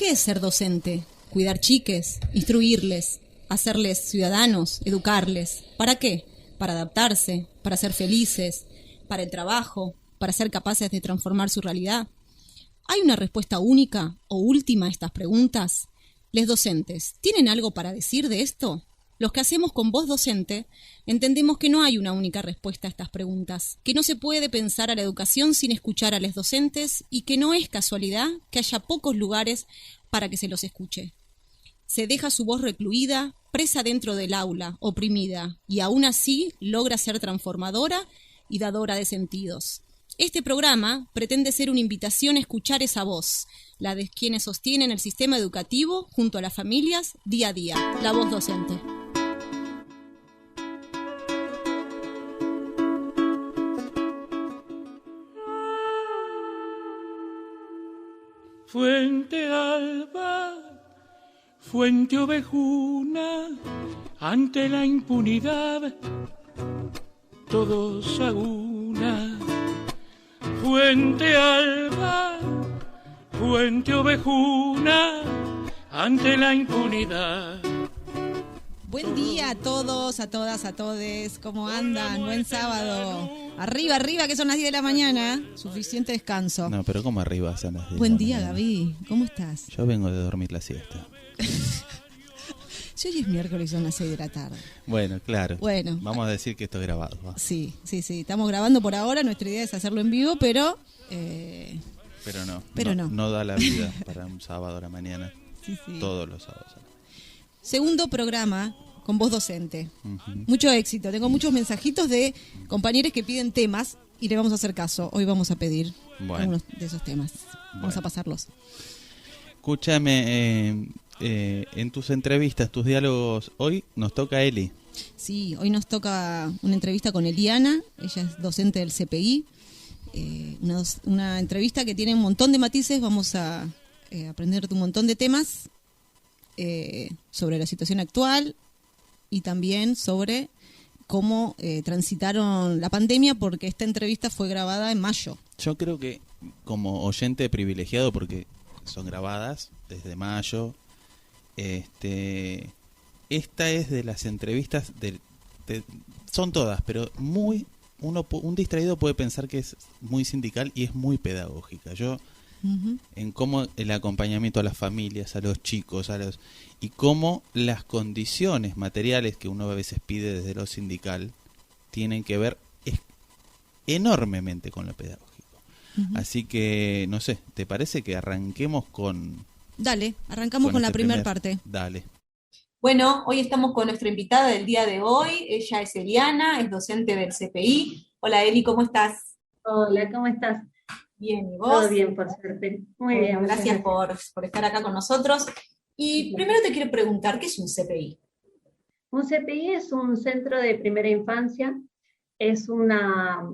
¿Qué es ser docente? Cuidar chiques, instruirles, hacerles ciudadanos, educarles. ¿Para qué? Para adaptarse, para ser felices, para el trabajo, para ser capaces de transformar su realidad. ¿Hay una respuesta única o última a estas preguntas? ¿Les docentes tienen algo para decir de esto? Los que hacemos con voz docente entendemos que no hay una única respuesta a estas preguntas, que no se puede pensar a la educación sin escuchar a los docentes y que no es casualidad que haya pocos lugares para que se los escuche. Se deja su voz recluida, presa dentro del aula, oprimida, y aún así logra ser transformadora y dadora de sentidos. Este programa pretende ser una invitación a escuchar esa voz, la de quienes sostienen el sistema educativo junto a las familias día a día, la voz docente. Fuente alba, fuente ovejuna, ante la impunidad, todos a una. Fuente alba, fuente ovejuna, ante la impunidad. Buen día a todos, a todas, a todes. ¿Cómo andan? Buen sábado. Arriba, arriba, que son las 10 de la mañana. Suficiente descanso. No, pero ¿cómo arriba son las 10? Buen día, Gaby. ¿Cómo estás? Yo vengo de dormir la siesta. Si hoy es miércoles, son las 6 de la tarde. Bueno, claro. Bueno. Vamos a decir que esto es grabado. ¿Va? Sí. Estamos grabando por ahora. Nuestra idea es hacerlo en vivo, pero... Pero no da la vida para un sábado a la mañana. Sí. Todos los sábados. Segundo programa con voz docente. Uh-huh. Mucho éxito. Tengo muchos mensajitos de compañeros que piden temas y le vamos a hacer caso. Hoy vamos a pedir algunos de esos temas. Vamos a pasarlos. Escúchame, en tus entrevistas, tus diálogos, hoy nos toca Eli. Sí, hoy nos toca una entrevista con Eliana. Ella es docente del CPI. Una entrevista que tiene un montón de matices. Vamos a aprender un montón de temas sobre la situación actual y también sobre cómo transitaron la pandemia, porque esta entrevista fue grabada en mayo. Yo creo que como oyente privilegiado, porque son grabadas desde mayo, esta es de las entrevistas, son todas, pero un distraído puede pensar que es muy sindical y es muy pedagógica. En cómo el acompañamiento a las familias, a los chicos, y cómo las condiciones materiales que uno a veces pide desde lo sindical tienen que ver enormemente con lo pedagógico. Uh-huh. Así que, no sé, ¿te parece que arranquemos con... Dale, arrancamos con la primera parte. Dale. Bueno, hoy estamos con nuestra invitada del día de hoy. Ella es Eliana, es docente del CPI. Hola Eli, ¿cómo estás? Hola, ¿cómo estás? Bien, ¿y vos? Todo bien, por suerte. Muy bien, gracias por estar acá con nosotros. Y primero te quiero preguntar, ¿qué es un CPI? Un CPI es un centro de primera infancia, es una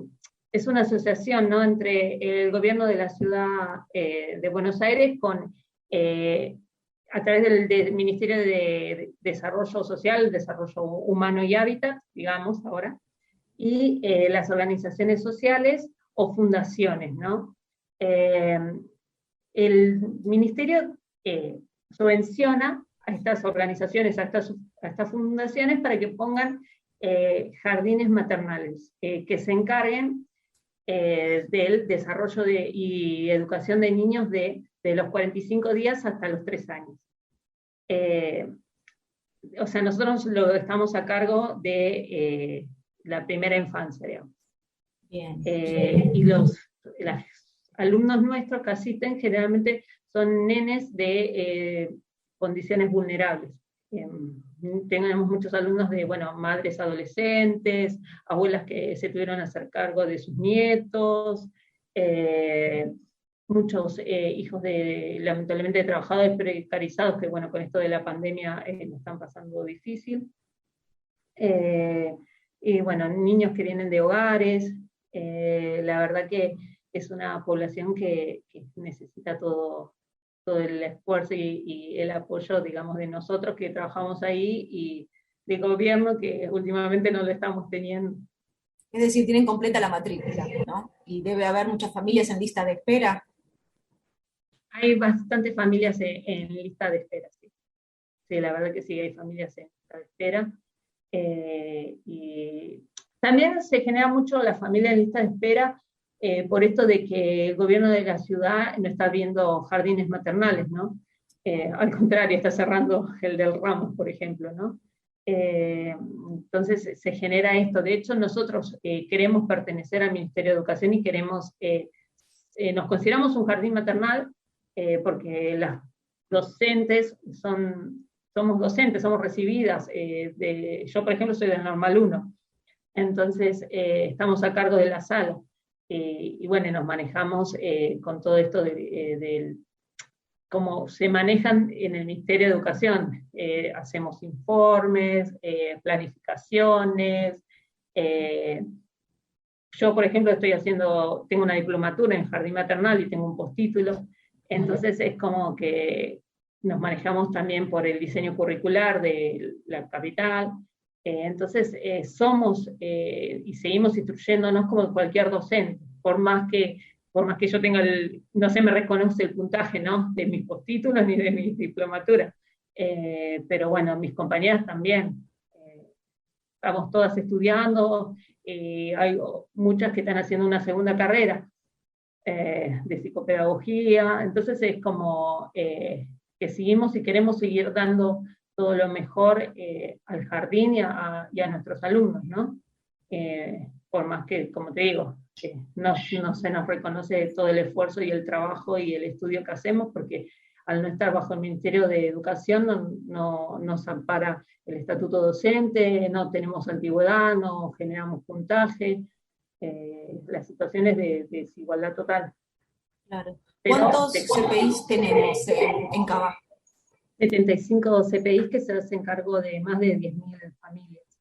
asociación, ¿no?, entre el gobierno de la ciudad de Buenos Aires a través del Ministerio de Desarrollo Social, Desarrollo Humano y Hábitat, digamos ahora, y las organizaciones sociales o fundaciones, ¿no? El ministerio subvenciona a estas organizaciones, a estas fundaciones para que pongan jardines maternales que se encarguen del desarrollo y educación de niños de los 45 días hasta los 3 años. O sea, nosotros estamos a cargo de la primera infancia, digamos. Bien. Y los alumnos nuestros que asisten generalmente son nenes de condiciones vulnerables. Tenemos muchos alumnos de, madres adolescentes, abuelas que se tuvieron a hacer cargo de sus nietos, muchos hijos lamentablemente, de trabajadores precarizados que, con esto de la pandemia lo están pasando difícil. Y niños que vienen de hogares. La verdad que es una población que necesita todo el esfuerzo y el apoyo, digamos, de nosotros que trabajamos ahí y de gobierno que últimamente no lo estamos teniendo. Es decir, tienen completa la matrícula, ¿no? Y debe haber muchas familias en lista de espera. Hay bastantes familias en lista de espera, sí. Sí, la verdad que sí, hay familias en lista de espera. Y también se genera mucho la familia en lista de espera por esto de que el gobierno de la ciudad no está viendo jardines maternales, ¿no? Al contrario, está cerrando el del Ramos, por ejemplo, ¿no? Entonces se genera esto. De hecho, nosotros queremos pertenecer al Ministerio de Educación y queremos, nos consideramos un jardín maternal porque las docentes somos docentes, somos recibidas. Yo, por ejemplo, soy del Normal 1, entonces estamos a cargo de la sala. Y bueno, nos manejamos con todo esto del cómo se manejan en el Ministerio de Educación. Hacemos informes, planificaciones. Yo, por ejemplo, tengo una diplomatura en jardín maternal y tengo un postítulo, entonces es como que nos manejamos también por el diseño curricular de la capital. Entonces somos y seguimos instruyéndonos como cualquier docente, por más que yo tenga no se me reconoce el puntaje, ¿no?, de mis postítulos ni de mi diplomatura. Pero bueno, mis compañeras también. Estamos todas estudiando, hay muchas que están haciendo una segunda carrera de psicopedagogía, entonces es como que seguimos y queremos seguir dando todo lo mejor al jardín y a nuestros alumnos, ¿no? Por más que, como te digo, no se nos reconoce todo el esfuerzo y el trabajo y el estudio que hacemos, porque al no estar bajo el Ministerio de Educación no nos ampara el estatuto docente, no tenemos antigüedad, no generamos puntaje, la situación es de desigualdad total. Claro. Pero, ¿Cuántos CPIs tenemos en Cava? 75 CPIs que se hacen cargo de más de 10.000 familias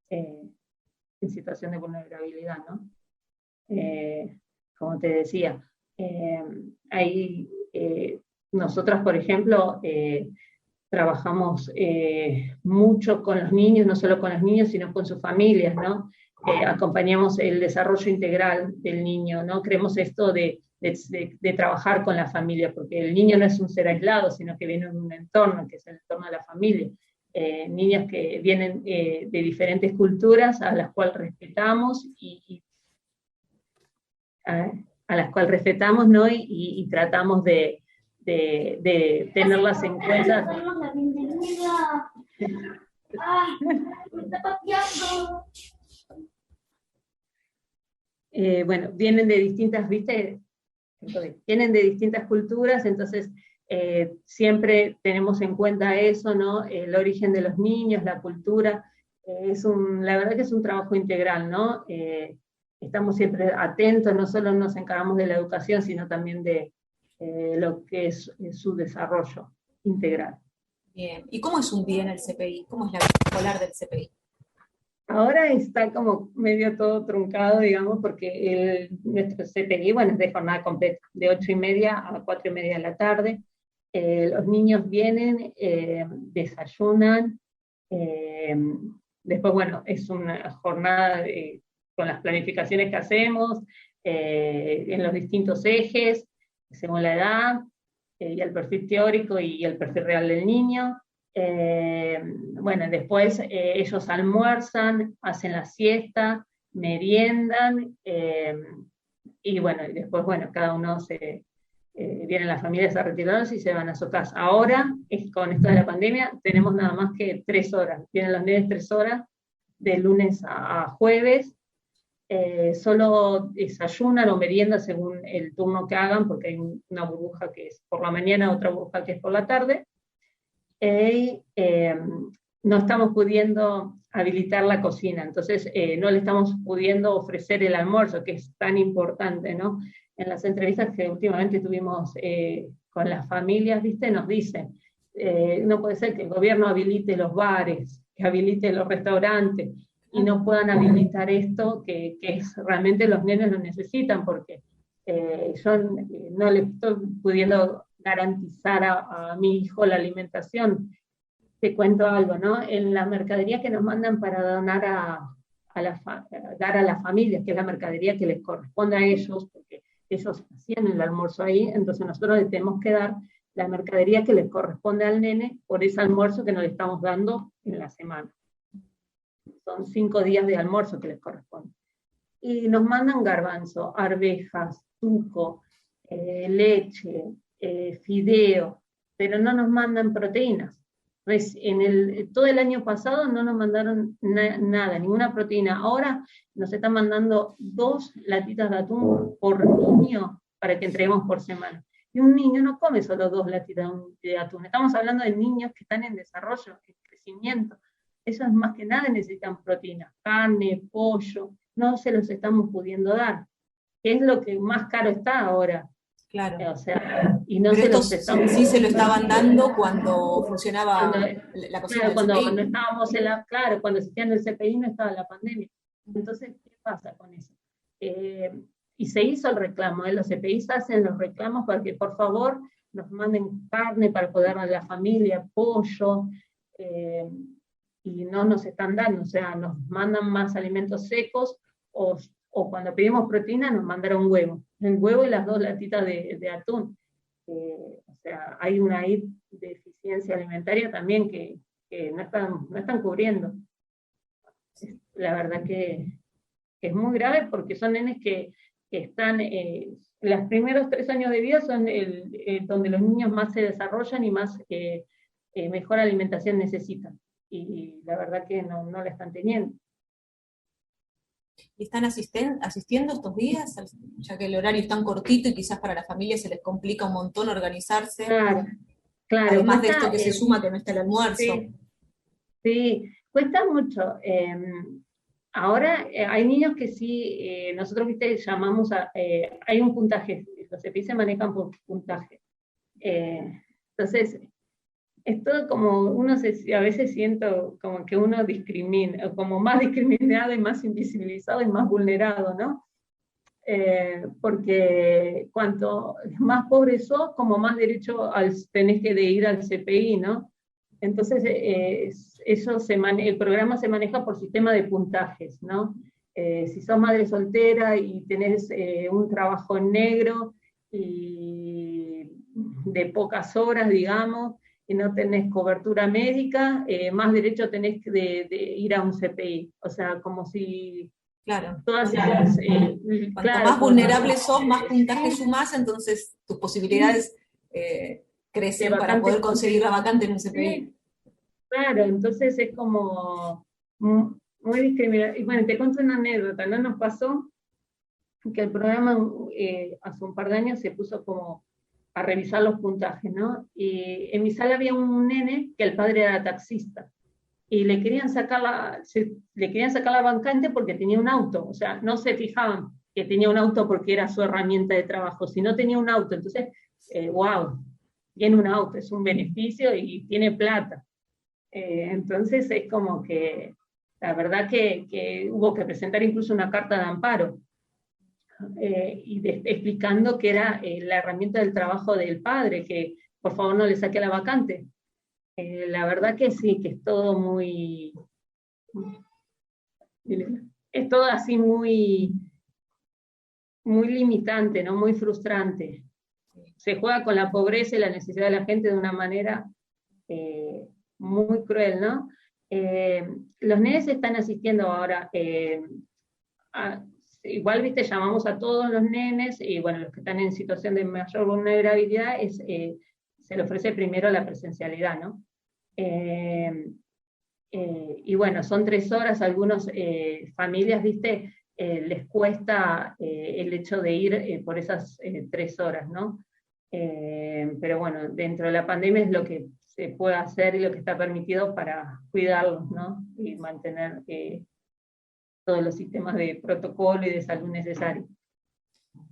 en situación de vulnerabilidad, ¿no? Como te decía, nosotras, por ejemplo, trabajamos mucho con los niños, no solo con los niños, sino con sus familias, ¿no? Acompañamos el desarrollo integral del niño, ¿no? Creemos esto de trabajar con la familia, porque el niño no es un ser aislado, sino que viene en un entorno, que es el entorno de la familia. Niñas que vienen de diferentes culturas, a las cuales respetamos, a las cuales respetamos, ¿no? Y tratamos de tenerlas en cuenta. Bueno, vienen de distintas, ¿viste? Vienen de distintas culturas, entonces siempre tenemos en cuenta eso, ¿no? El origen de los niños, la cultura. La verdad que es un trabajo integral, ¿no? Estamos siempre atentos, no solo nos encargamos de la educación, sino también de lo que es su desarrollo integral. Bien. ¿Y cómo es un día en el CPI? ¿Cómo es la vida escolar del CPI? Ahora está como medio todo truncado, digamos, porque nuestro CPI, bueno, es de jornada completa, de 8:30 a 4:30 de la tarde. Los niños vienen, desayunan, después, bueno, es una jornada con las planificaciones que hacemos, en los distintos ejes, según la edad, y el perfil teórico y el perfil real del niño. Bueno, después ellos almuerzan, hacen la siesta, meriendan, y bueno, y después, bueno, cada uno vienen las familias a retirarse y se van a su casa. Ahora, con esto de la pandemia, tenemos nada más que 3 horas. Vienen los nenes 3 horas, de lunes a jueves. Solo desayunan o meriendan según el turno que hagan, porque hay una burbuja que es por la mañana, otra burbuja que es por la tarde. No estamos pudiendo habilitar la cocina, entonces no le estamos pudiendo ofrecer el almuerzo, que es tan importante, ¿no? En las entrevistas que últimamente tuvimos con las familias, ¿viste? Nos dicen, no puede ser que el gobierno habilite los bares, que habilite los restaurantes, y no puedan habilitar esto, que realmente los nenes lo necesitan, porque yo no le estoy pudiendo garantizar a mi hijo la alimentación. Te cuento algo, ¿no? En la mercadería que nos mandan para donar dar a las familias, que es la mercadería que les corresponde a ellos, porque ellos hacían el almuerzo ahí, entonces nosotros les tenemos que dar la mercadería que les corresponde al nene por ese almuerzo que nos le estamos dando en la semana. Son 5 días de almuerzo que les corresponde. Y nos mandan garbanzo, arvejas, tuco, leche, fideo, pero no nos mandan proteínas. Todo el año pasado no nos mandaron nada, ninguna proteína. Ahora nos están mandando 2 latitas de atún por niño para que entreguemos por semana. Y un niño no come solo 2 latitas de atún. Estamos hablando de niños que están en desarrollo, en crecimiento. Ellos más que nada necesitan proteínas, carne, pollo. No se los estamos pudiendo dar. Que es lo que más caro está ahora. Claro. O sea, y no pero se los estamos sí se lo estaban dando cuando funcionaba la cocina claro, del CPI. cuando estábamos cuando existía en el CPI no estaba la pandemia. Entonces, ¿qué pasa con eso? Y se hizo el reclamo, los CPIs hacen los reclamos para que por favor nos manden carne para poder darle a la familia, pollo, y no nos están dando, o sea, nos mandan más alimentos secos, o cuando pedimos proteína nos mandaron huevo, el huevo y las 2 latitas de atún. O sea, hay una deficiencia alimentaria también que no están cubriendo. La verdad que es muy grave porque son nenes que están, los primeros 3 años de vida son donde los niños más se desarrollan y más mejor alimentación necesitan. Y la verdad que no la están teniendo. ¿Y están asistiendo estos días? Ya que el horario es tan cortito y quizás para la familia se les complica un montón organizarse. Claro. Además de esto que se suma que no está el almuerzo. Sí, cuesta mucho. Ahora hay niños que sí, nosotros llamamos hay un puntaje, los EPI se manejan por puntaje. Entonces, es todo como a veces siento como que uno discrimina, como más discriminado y más invisibilizado y más vulnerado, ¿no? Porque cuanto más pobre sos, como más derecho tenés que ir al CPI, ¿no? Entonces, el programa se maneja por sistema de puntajes, ¿no? Si sos madre soltera y tenés un trabajo en negro y de pocas horas, digamos, y no tenés cobertura médica, más derecho tenés de ir a un CPI. O sea, como si claro. Todas esas, Cuanto más vulnerable sos, más puntaje sumás, entonces tus posibilidades crecen para poder conseguir la vacante en un CPI. Claro, entonces es como muy discriminatorio. Y bueno, te cuento una anécdota, ¿no? Nos pasó que el programa hace un par de años se puso como a revisar los puntajes, ¿no? Y en mi sala había un nene que el padre era taxista, y le querían sacar la vacante porque tenía un auto, o sea, no se fijaban que tenía un auto porque era su herramienta de trabajo, sino tenía un auto, entonces, wow, tiene un auto, es un beneficio y tiene plata. Entonces es como que, la verdad que hubo que presentar incluso una carta de amparo, explicando que era la herramienta del trabajo del padre, que por favor no le saque la vacante. La verdad que sí, que es todo es todo así muy limitante, ¿no? Muy frustrante. Se juega con la pobreza y la necesidad de la gente de una manera muy cruel, ¿no? Los nenes están asistiendo ahora igual, viste, llamamos a todos los nenes, y bueno, los que están en situación de mayor vulnerabilidad, se le ofrece primero la presencialidad, ¿no? Y bueno, son 3 horas, algunas familias, viste, les cuesta el hecho de ir por esas 3 horas, ¿no? Pero bueno, dentro de la pandemia es lo que se puede hacer y lo que está permitido para cuidarlos, ¿no? Y mantener todos los sistemas de protocolo y de salud necesarios.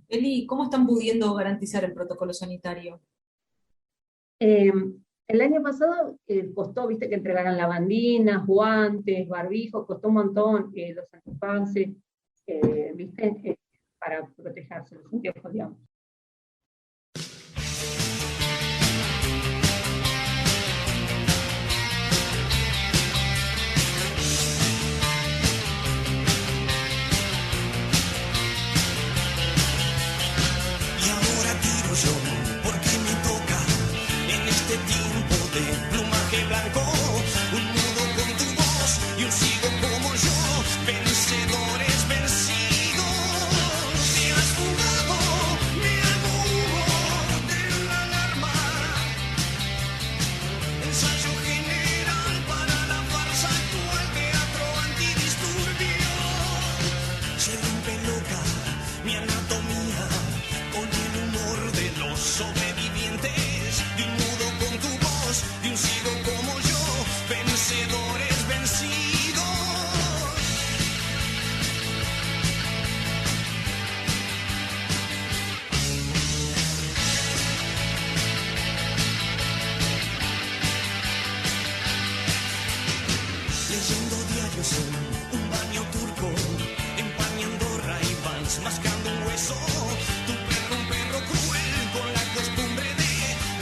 Eli, ¿cómo están pudiendo garantizar el protocolo sanitario? El año pasado costó, viste, que entregaran lavandinas, guantes, barbijos, costó un montón, los antifaces, viste, para protegerse, los anteojos, digamos. tiempo de plumaje blanco, un mudo con tu voz y un ciego como yo, vencedores vencidos. Te has fugado, me hago humo de la alarma. Ensayo general para la farsa actual, teatro antidisturbio. Se rompe loca mi anatomía con el humor de los sobrevivientes, de un mudo con tu voz, de un ciego como yo, vencedores vencidos. Leyendo diarios en un baño turco, empañando Ray-Bans, mascando un hueso. Tu perro, un perro cruel, con la costumbre de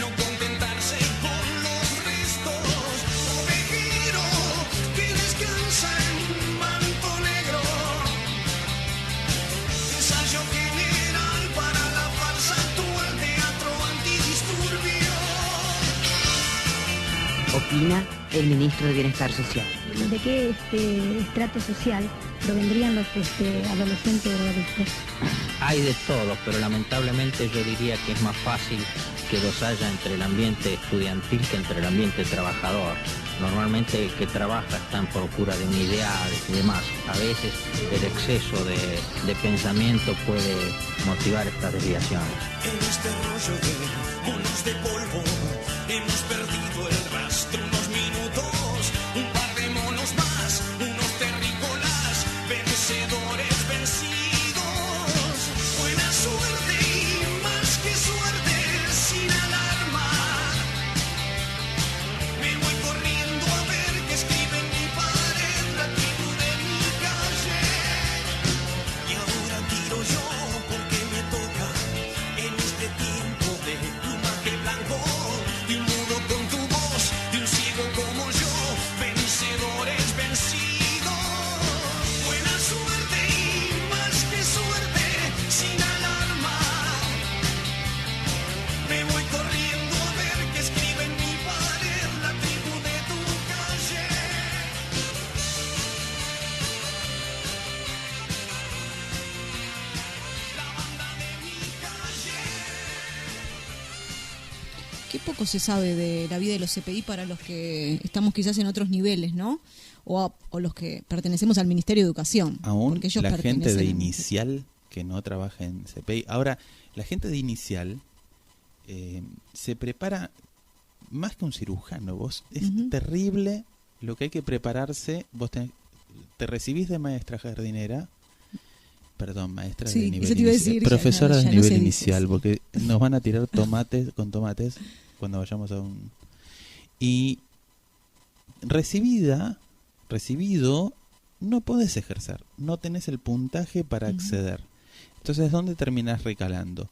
no contentarse con los restos. Ovejero que descansa en un manto negro. Ensayo general para la farsa actual, teatro antidisturbio. Opina el ministro de Bienestar Social. ¿De qué estrato social provendrían los adolescentes drogadictos? Hay de todo, pero lamentablemente yo diría que es más fácil que los haya entre el ambiente estudiantil que entre el ambiente trabajador. Normalmente el que trabaja está en procura de un ideal y demás. A veces el exceso de pensamiento puede motivar estas desviaciones. En este rollo de monos de polvo hemos perdido el rastro unos minutos, un par de monos más, unos terrícolas, vencedores vencidos. Buena suerte y más que suerte, sin alarma. Me voy corriendo a ver qué escribe en mi pared la tribu de mi calle. Y ahora tiro yo porque me toca en este tiempo de plumaje blanco, de un mudo con tu voz, de un ciego como yo, vencedores vencidos. Buena suerte y más que suerte, sin alarma. Me voy corriendo a ver qué escribe en mi pared la tribu de tu calle. La banda de mi calle. Qué poco se sabe de la vida de los CPI para los que estamos quizás en otros niveles, ¿no? O los que pertenecemos al Ministerio de Educación. Aún porque ellos la gente de pertenecen- inicial que no trabaja en CPI. Ahora, la gente de inicial se prepara más que un cirujano. Vos es terrible lo que hay que prepararse. Vos te recibís de maestra jardinera. Perdón, maestra Sí, de nivel eso te iba a inicial. decir, Profesora ya de no nivel se dice inicial, eso. porque nos van a tirar tomates con tomates cuando vayamos a un... Y recibido, no podés ejercer, no tenés el puntaje para acceder. Entonces, ¿dónde terminás recalando?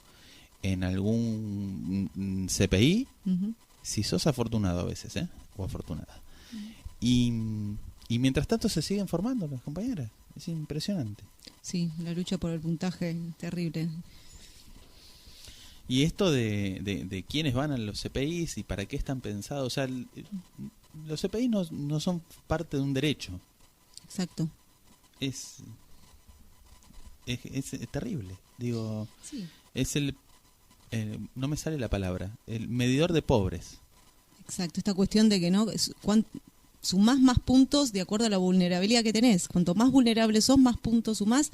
En algún CPI, Ujú. si sos afortunado a veces, o afortunada. Y mientras tanto se siguen formando las compañeras. Es impresionante. Sí, la lucha por el puntaje terrible. Y esto de quiénes van a los CPIs y para qué están pensados, o sea, los CPIs no son parte de un derecho. Exacto. Es terrible. Digo, Sí. es no me sale la palabra, el medidor de pobres. Exacto, esta cuestión de que no sumás más puntos de acuerdo a la vulnerabilidad que tenés. Cuanto más vulnerable sos, más puntos sumás,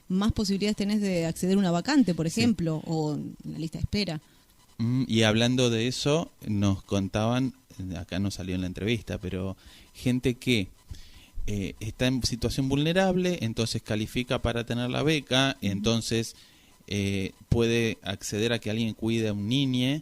más posibilidades tenés de acceder a una vacante, por ejemplo, o en la lista de espera. Y hablando de eso, nos contaban, acá no salió en la entrevista, pero gente que está en situación vulnerable, entonces califica para tener la beca, entonces puede acceder a que alguien cuide a un niño,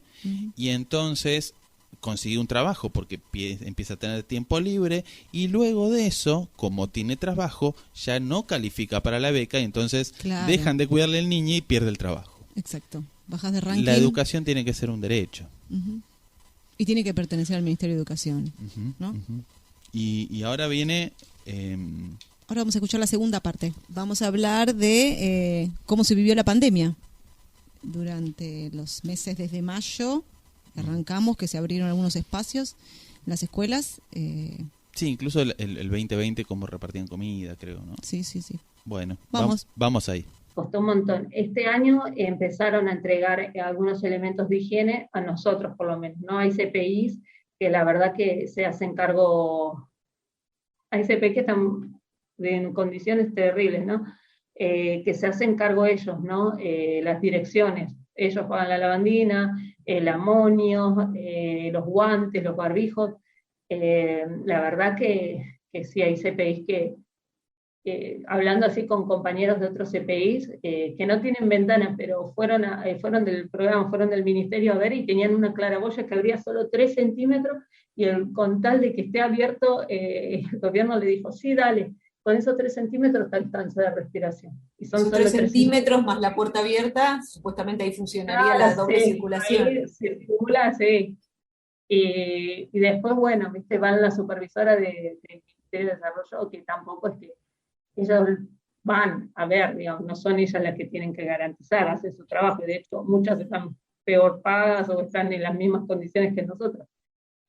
y entonces consigue un trabajo porque empieza a tener tiempo libre, y luego de eso, como tiene trabajo, ya no califica para la beca, y entonces Claro. dejan de cuidarle al niño y pierde el trabajo. Exacto. Bajas de ranking. La educación tiene que ser un derecho. Ujú. Y tiene que pertenecer al Ministerio de Educación. Ujú, ¿no? ujú. Y ahora viene... Ahora vamos a escuchar la segunda parte. Vamos a hablar de cómo se vivió la pandemia durante los meses desde mayo arrancamos, que se abrieron algunos espacios en las escuelas. Sí, incluso el 2020 como repartían comida, creo, ¿no? Sí. Bueno, Vamos. vamos ahí. Costó un montón. Este año empezaron a entregar algunos elementos de higiene a nosotros, por lo menos, ¿no? Hay CPIs que la verdad que se hacen cargo, hay CPIs que están en condiciones terribles, ¿no? Que se hacen cargo ellos, ¿no? Las direcciones. Ellos pagan la lavandina, el amonio, los guantes, los barbijos. La verdad que sí hay CPIs que, hablando así con compañeros de otros CPIs, que no tienen ventanas, pero fueron del programa, fueron del ministerio a ver y tenían una claraboya que abría solo 3 centímetros y con tal de que esté abierto, el gobierno le dijo, sí, dale, con esos 3 centímetros está distancia de respiración. Y son 3 centímetros más la puerta abierta, supuestamente ahí funcionaría la doble circulación. Ahí circula, sí. Y después, bueno, ¿viste? Van la supervisora del Ministerio de Desarrollo, que tampoco es que ellos van a ver, digamos, no son ellas las que tienen que garantizar, hacen su trabajo, y de hecho muchas están peor pagas o están en las mismas condiciones que nosotros.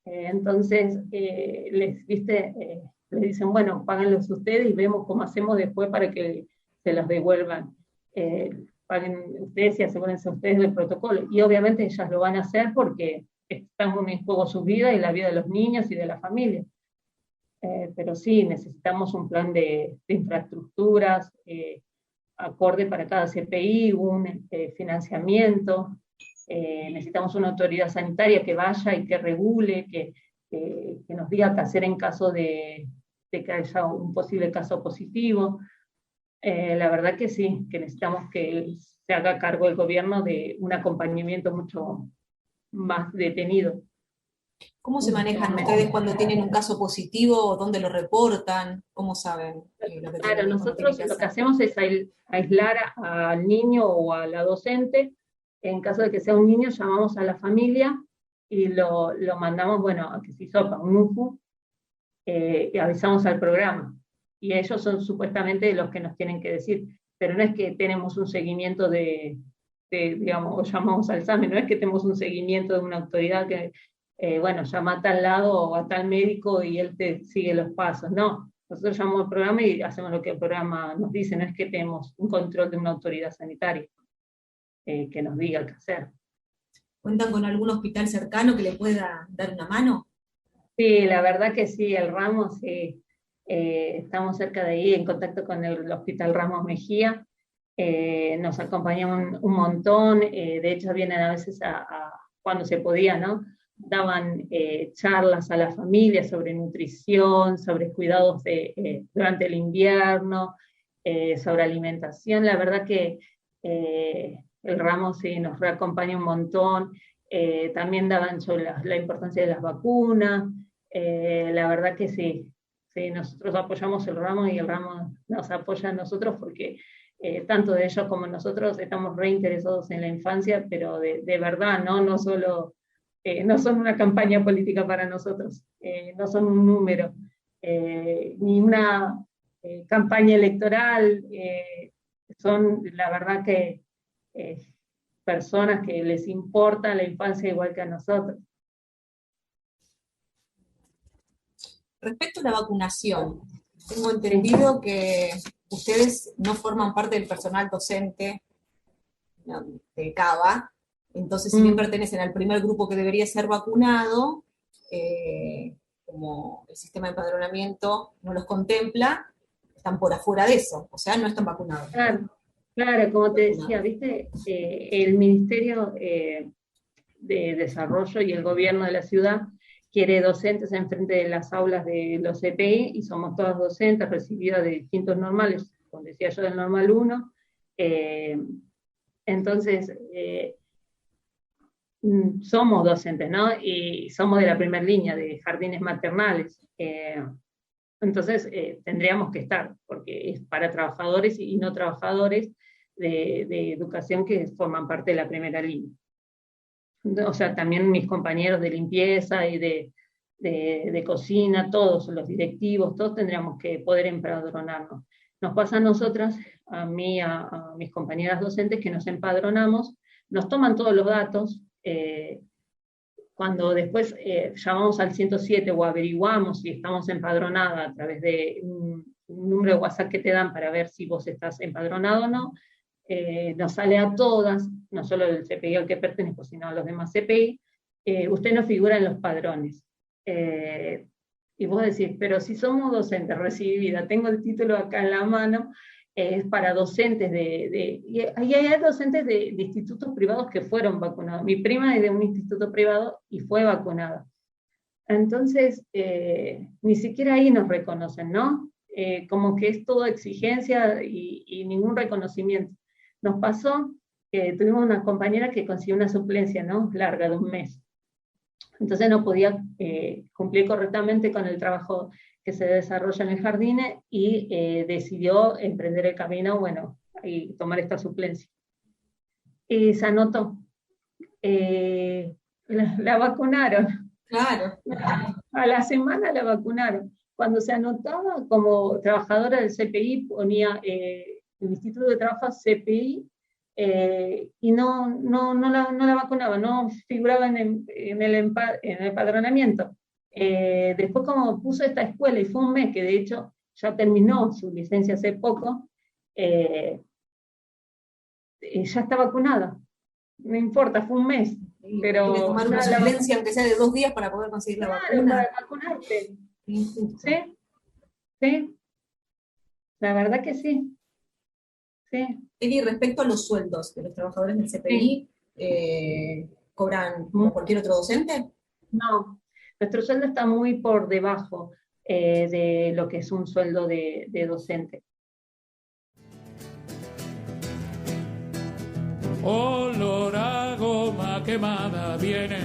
Entonces, les dicen, bueno, páganlos ustedes y vemos cómo hacemos después para que se los devuelvan. Paguen ustedes y asegúrense ustedes del protocolo. Y obviamente ellas lo van a hacer porque están en juego su vida y la vida de los niños y de la familia. Pero sí, necesitamos un plan de infraestructuras acorde para cada CPI, un financiamiento, necesitamos una autoridad sanitaria que vaya y que regule, que nos diga qué hacer en caso de que haya un posible caso positivo. La verdad que sí, que necesitamos que se haga cargo el gobierno de un acompañamiento mucho más detenido. ¿Cómo se manejan ustedes cuando tienen un caso positivo? ¿Dónde lo reportan? ¿Cómo saben lo que Claro, nosotros tienen lo que hacemos es aislar al niño o a la docente. En caso de que sea un niño, llamamos a la familia y lo mandamos, bueno, a que se hisopa un UFU, y avisamos al programa. Y ellos son supuestamente los que nos tienen que decir, pero no es que tenemos un seguimiento digamos, o llamamos al SAME, no es que tenemos un seguimiento de una autoridad que bueno, llama a tal lado o a tal médico y él te sigue los pasos. No, nosotros llamamos al programa y hacemos lo que el programa nos dice, no es que tenemos un control de una autoridad sanitaria que nos diga qué hacer. ¿Cuentan con algún hospital cercano que le pueda dar una mano? Sí, la verdad que sí, el Ramos, sí, estamos cerca de ahí, en contacto con el Hospital Ramos Mejía, nos acompañan un montón, de hecho vienen a veces cuando se podía, ¿no? Daban charlas a la familia sobre nutrición, sobre cuidados durante el invierno, sobre alimentación. La verdad que el Ramos sí nos reacompaña un montón. También daban sobre la importancia de las vacunas. La verdad que sí, nosotros apoyamos el Ramos y el Ramos nos apoya a nosotros porque tanto de ellos como nosotros estamos reinteresados en la infancia, pero de verdad, no solo... no son una campaña política para nosotros, no son un número, ni una campaña electoral, son la verdad que personas que les importa la infancia igual que a nosotros. Respecto a la vacunación, tengo entendido que ustedes no forman parte del personal docente de CABA. Entonces, si bien pertenecen al primer grupo que debería ser vacunado, como el sistema de empadronamiento no los contempla, están por afuera de eso, o sea, no están vacunados. Claro, como te decía, ¿viste? El Ministerio de Desarrollo y el gobierno de la ciudad quiere docentes enfrente de las aulas de los CPI, y somos todas docentes recibidas de distintos normales, como decía yo, del normal 1. Entonces, somos docentes, ¿no? Y somos de la primera línea de jardines maternales. Entonces, tendríamos que estar, porque es para trabajadores y no trabajadores de educación que forman parte de la primera línea. O sea, también mis compañeros de limpieza y de cocina, todos los directivos, todos tendríamos que poder empadronarnos. Nos pasa a nosotras, a mí, a mis compañeras docentes, que nos empadronamos, nos toman todos los datos, cuando después llamamos al 107 o averiguamos si estamos empadronada a través de un número de WhatsApp que te dan para ver si vos estás empadronado o no, nos sale a todas, no solo del CPI al que pertenezco, sino a los demás CPI, usted no figura en los padrones. Y vos decís, pero si somos docentes recibida, tengo el título acá en la mano, es para docentes y hay docentes de institutos privados que fueron vacunados. Mi prima es de un instituto privado y fue vacunada. Entonces, ni siquiera ahí nos reconocen, ¿no? Como que es todo exigencia y ningún reconocimiento. Nos pasó que tuvimos una compañera que consiguió una suplencia, ¿no? Larga, de un mes. Entonces no podía cumplir correctamente con el trabajo que se desarrolla en el jardín y decidió emprender el camino, bueno, y tomar esta suplencia. Y se anotó. La vacunaron. Claro. A la semana la vacunaron. Cuando se anotaba como trabajadora del CPI, ponía el Instituto de Trabajo CPI, y no la vacunaba, no figuraba en el empadronamiento. Después, como puso esta escuela, y fue un mes, que de hecho ya terminó su licencia hace poco, ya está vacunada. No importa, fue un mes. Pero tiene que tomar una suplencia, aunque sea de 2 días, para poder conseguir la vacuna. Para vacunarte. ¿Sí? ¿Sí? La verdad que sí. Sí. Y respecto a los sueldos de los trabajadores del CPI, ¿cobran como cualquier otro docente? No, nuestro sueldo está muy por debajo de lo que es un sueldo de docente. Olor a goma quemada viene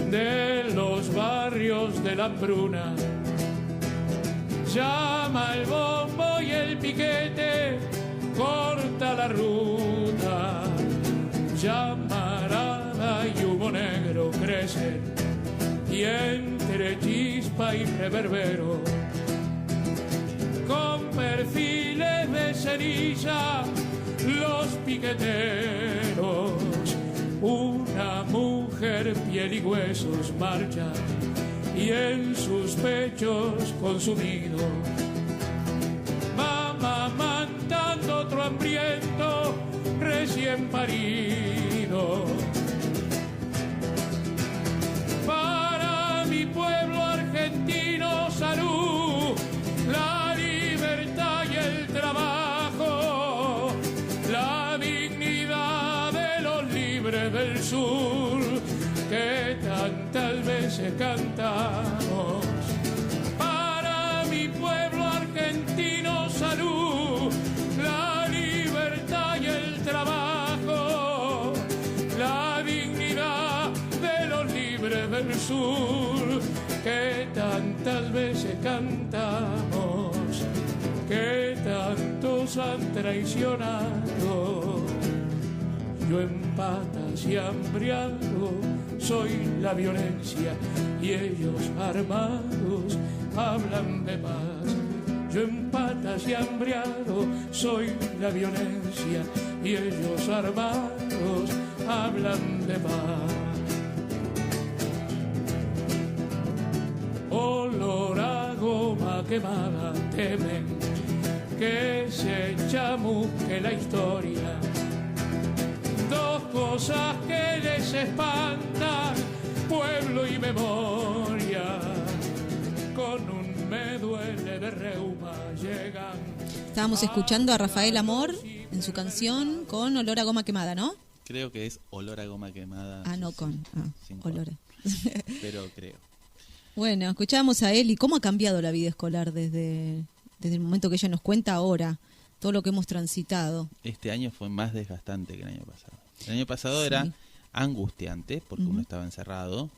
de los barrios de la hambruna. Llama el bombo y el piquete, corta la ruta. Llamarada y humo negro crecen, y entre chispa y reverbero, con perfiles de ceniza, los piqueteros. Una mujer, piel y huesos, marcha, y en sus pechos consumido va mamantando otro hambriento recién parido. Para mi pueblo argentino, salud, la libertad y el trabajo, la dignidad de los libres del sur, que tantas veces cantamos. Para mi pueblo argentino, salud, la libertad y el trabajo, la dignidad de los libres del sur, que tantas veces cantamos, que tantos han traicionado. Yo en patas y hambriado soy la violencia, y ellos armados hablan de paz. Yo en patas y hambriado soy la violencia, y ellos armados hablan de paz. Olor a goma quemada, temen que se chamusque la historia. Dos cosas que les espantan, pueblo y memoria. Con un me duele de reuma llegan. Estábamos escuchando a Rafael Amor en su canción con Olor a goma quemada, ¿no? Creo que es Olor a goma quemada. Ah, no, con olor. Pero creo. Bueno, escuchábamos a él y cómo ha cambiado la vida escolar desde el momento que ella nos cuenta ahora, todo lo que hemos transitado. Este año fue más desgastante que el año pasado. El año pasado era angustiante porque uno estaba encerrado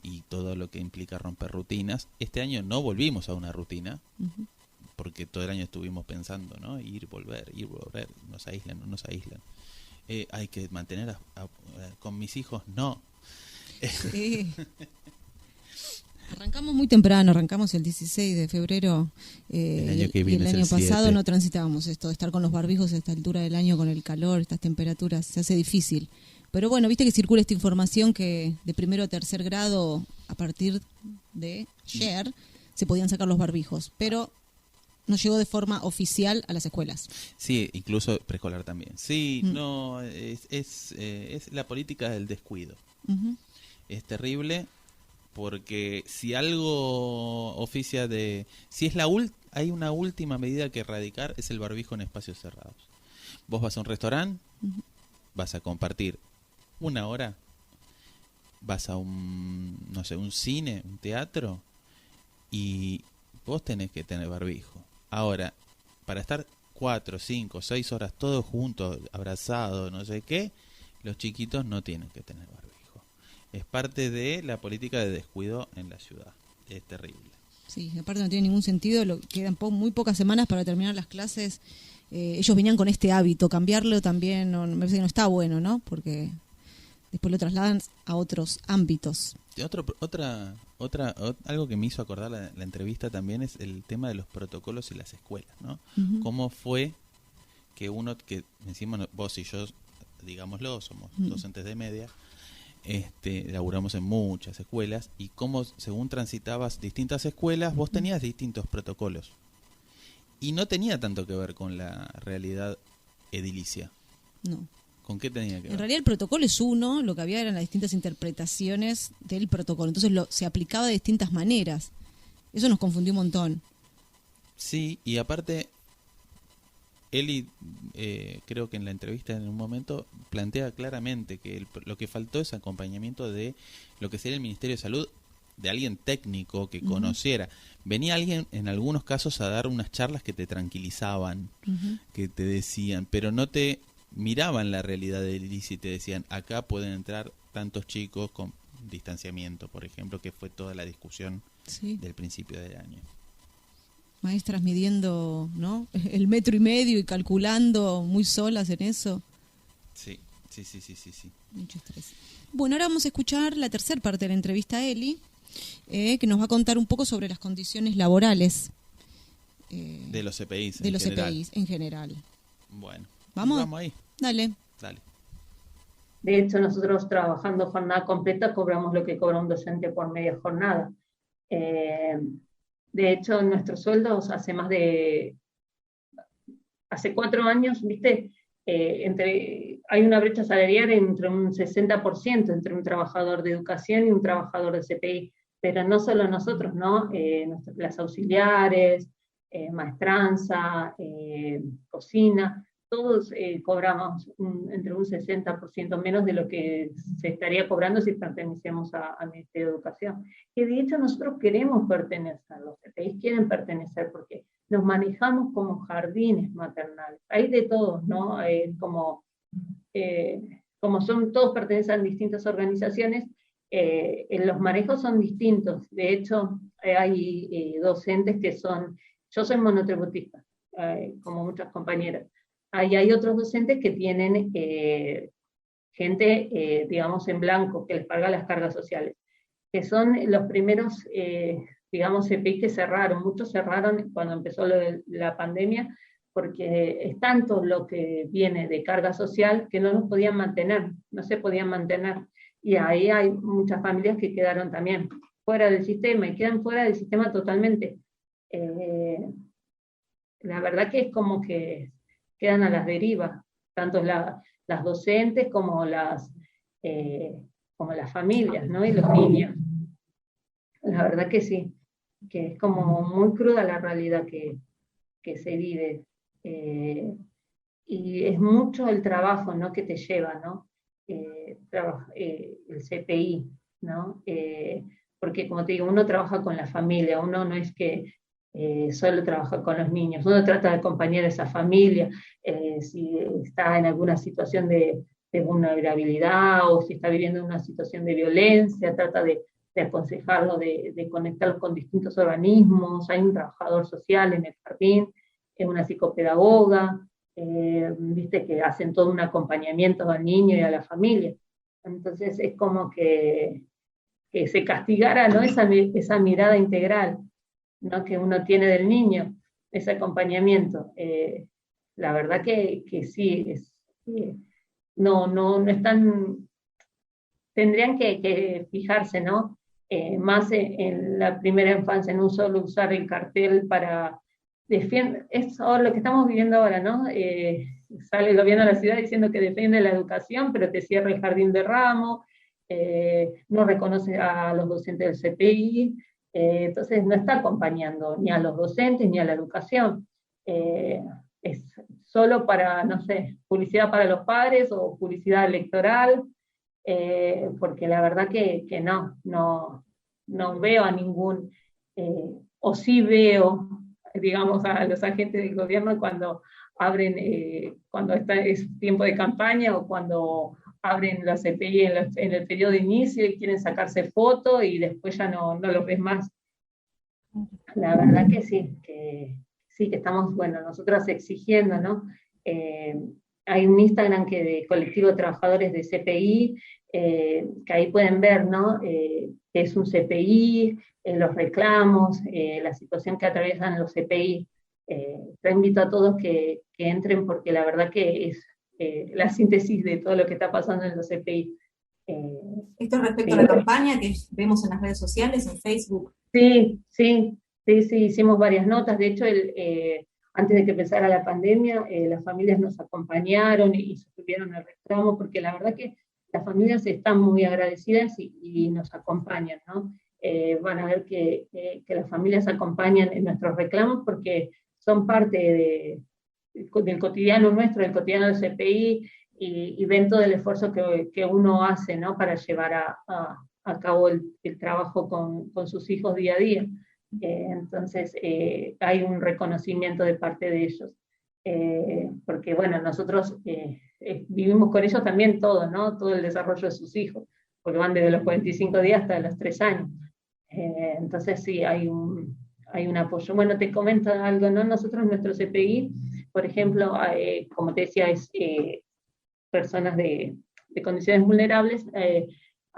y todo lo que implica romper rutinas. Este año no volvimos a una rutina porque todo el año estuvimos pensando, ¿no? Ir, volver, nos aíslan, no nos aíslan. Hay que mantener con mis hijos, no. Sí. Arrancamos muy temprano, arrancamos el 16 de febrero el año que viene y el año pasado 7. no transitábamos esto de estar con los barbijos a esta altura del año, con el calor, estas temperaturas, se hace difícil. Pero bueno, viste que circula esta información que de primero a tercer grado, a partir de ayer, se podían sacar los barbijos, pero no llegó de forma oficial a las escuelas. Sí, incluso preescolar también. Sí, no, es la política del descuido. Ujú. Es terrible porque si algo oficia de... Si es hay una última medida que erradicar, es el barbijo en espacios cerrados. Vos vas a un restaurante, vas a compartir una hora, vas a un, no sé, un cine, un teatro, y vos tenés que tener barbijo. Ahora, para estar 4, 5, 6 horas todos juntos, abrazados, no sé qué, los chiquitos no tienen que tener barbijo. Es parte de la política de descuido en la ciudad. Es terrible. Sí, aparte no tiene ningún sentido, quedan muy pocas semanas para terminar las clases. Ellos venían con este hábito, cambiarlo también me parece que no está bueno, ¿no? Porque después lo trasladan a otros ámbitos. Algo que me hizo acordar la entrevista también es el tema de los protocolos en las escuelas, ¿no? Uh-huh. ¿Cómo fue que encima vos y yo, digámoslo, somos docentes de media, laburamos en muchas escuelas, y cómo según transitabas distintas escuelas, vos tenías distintos protocolos. Y no tenía tanto que ver con la realidad edilicia. No. ¿Con qué tenía que ver? En realidad el protocolo es uno, lo que había eran las distintas interpretaciones del protocolo. Entonces se aplicaba de distintas maneras. Eso nos confundió un montón. Sí, y aparte, Eli, creo que en la entrevista en un momento plantea claramente que lo que faltó es acompañamiento de lo que sería el Ministerio de Salud, de alguien técnico que conociera. Venía alguien en algunos casos a dar unas charlas que te tranquilizaban, que te decían, pero no te miraban la realidad del edilicio y te decían, acá pueden entrar tantos chicos con distanciamiento, por ejemplo, que fue toda la discusión del principio del año. Maestras midiendo, ¿no? El 1,5 metros y calculando muy solas en eso. Sí. Mucho estrés. Bueno, ahora vamos a escuchar la tercera parte de la entrevista a Eli, que nos va a contar un poco sobre las condiciones laborales. De los CPIs de los CPIs en general. Bueno, ¿Vamos ahí. Dale. De hecho, nosotros trabajando jornada completa cobramos lo que cobra un docente por media jornada. De hecho, nuestros sueldos hace 4 años, ¿viste? Hay una brecha salarial entre un 60% entre un trabajador de educación y un trabajador de CPI, pero no solo nosotros, ¿no? Las auxiliares, maestranza, cocina, todos cobramos entre un 60% menos de lo que se estaría cobrando si pertenecemos al Ministerio de Educación. Y de hecho nosotros queremos pertenecer, los CPIs quieren pertenecer porque nos manejamos como jardines maternales. Hay de todos, ¿no? Como todos pertenecen a distintas organizaciones, los manejos son distintos. De hecho, hay docentes que yo soy monotributista, como muchas compañeras. Hay otros docentes que tienen gente, digamos, en blanco, que les paga las cargas sociales, que son los primeros, digamos, CPI que cerraron. Muchos cerraron cuando empezó la pandemia, porque es tanto lo que viene de carga social que no nos podían mantener, no se podían mantener. Y ahí hay muchas familias que quedaron también fuera del sistema, y quedan fuera del sistema totalmente. La verdad que es como que quedan a las derivas, tanto las docentes como las familias, ¿no? Y los niños. La verdad que sí, que es como muy cruda la realidad que se vive. Y es mucho el trabajo, ¿no? Que te lleva, ¿no? El CPI, ¿no? Porque como te digo, uno trabaja con la familia, uno no es que solo trabaja con los niños, uno trata de acompañar a esa familia, si está en alguna situación de vulnerabilidad o si está viviendo una situación de violencia, trata de aconsejarlo, de conectarlo con distintos organismos. Hay un trabajador social en el jardín, una psicopedagoga, viste, que hacen todo un acompañamiento al niño y a la familia. Entonces es como que se castigara, ¿no? esa mirada integral, ¿no? Que uno tiene del niño, ese acompañamiento. La verdad que sí, no están, tendrían que fijarse, ¿no? Más en la primera infancia, en un solo usar el cartel para defender, es lo que estamos viviendo ahora, ¿no? Sale el gobierno de la ciudad diciendo que defiende la educación, pero te cierra el jardín de ramo, no reconoce a los docentes del CPI, entonces no está acompañando ni a los docentes ni a la educación. Es solo para, no sé, publicidad para los padres o publicidad electoral, porque la verdad que no veo a ningún, o sí veo, digamos, a los agentes del gobierno cuando abren, cuando es tiempo de campaña o cuando abren la CPI en el periodo de inicio y quieren sacarse fotos y después ya no los ves más. La verdad que sí, que estamos, bueno, nosotros exigiendo, ¿no? Hay un Instagram de colectivo de trabajadores de CPI, que ahí pueden ver, ¿no? Que es un CPI, los reclamos, la situación que atraviesan los CPI. Yo invito a todos que entren porque la verdad que es la síntesis de todo lo que está pasando en los CPI. Esto respecto a la campaña que vemos en las redes sociales, en Facebook. Sí, hicimos varias notas. De hecho, antes de que empezara la pandemia, las familias nos acompañaron y sostuvieron el reclamo, porque la verdad que las familias están muy agradecidas y nos acompañan, ¿no? Van a ver que las familias acompañan en nuestros reclamos porque son parte del cotidiano nuestro, del cotidiano del CPI, y ven todo el esfuerzo que uno hace, ¿no? Para llevar a cabo el trabajo con sus hijos día a día. Entonces hay un reconocimiento de parte de ellos, porque bueno, nosotros vivimos con ellos también todo, ¿no? Todo el desarrollo de sus hijos, porque van desde los 45 días hasta los 3 años. Entonces sí, hay un apoyo. Bueno, te comento algo, ¿no? Nosotros, nuestro CPI, por ejemplo, como te decía, es personas de condiciones vulnerables.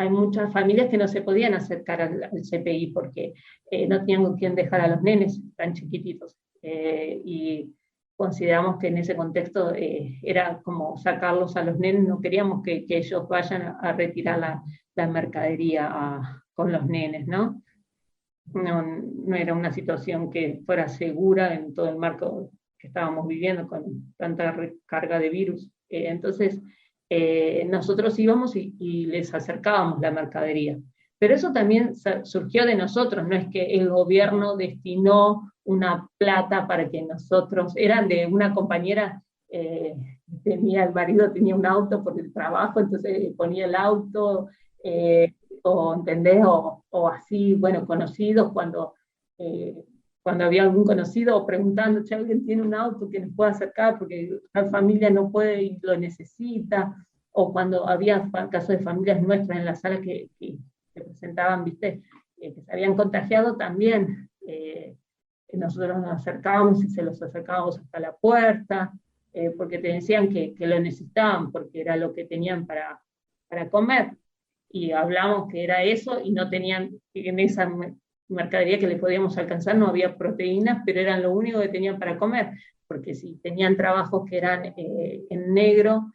Hay muchas familias que no se podían acercar al CPI porque no tenían con quién dejar a los nenes tan chiquititos. Y consideramos que en ese contexto era como sacarlos a los nenes, no queríamos que ellos vayan a retirar la mercadería con los nenes, ¿no? No era una situación que fuera segura en todo el marco que estábamos viviendo con tanta carga de virus. Entonces, nosotros íbamos y les acercábamos la mercadería. Pero eso también surgió de nosotros, no es que el gobierno destinó una plata para que nosotros, eran de una compañera, el marido tenía un auto por el trabajo, entonces ponía el auto, o ¿entendés? O así, bueno, conocidos, cuando había algún conocido, o preguntando si alguien tiene un auto que nos pueda acercar porque la familia no puede y lo necesita, o cuando había casos de familias nuestras en la sala que presentaban, viste, que se habían contagiado también, nosotros nos acercábamos y se los acercábamos hasta la puerta, porque te decían que lo necesitaban, porque era lo que tenían para comer, y hablamos que era eso, y no tenían, en esa mercadería que les podíamos alcanzar no había proteínas, pero eran lo único que tenían para comer, porque si tenían trabajos que eran en negro,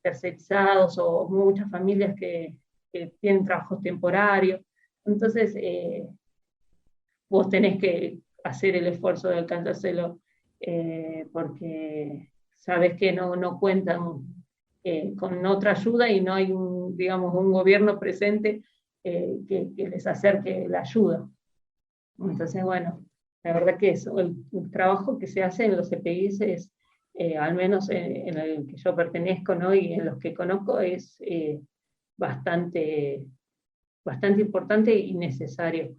tercerizados, o muchas familias que tienen trabajos temporarios, entonces vos tenés que hacer el esfuerzo de alcanzárselo, porque sabes que no cuentan con otra ayuda y no hay un gobierno presente que les acerque la ayuda. Entonces, bueno, la verdad que eso, el trabajo que se hace en los CPIs es, al menos en el que yo pertenezco, ¿no? Y en los que conozco, es bastante importante y necesario.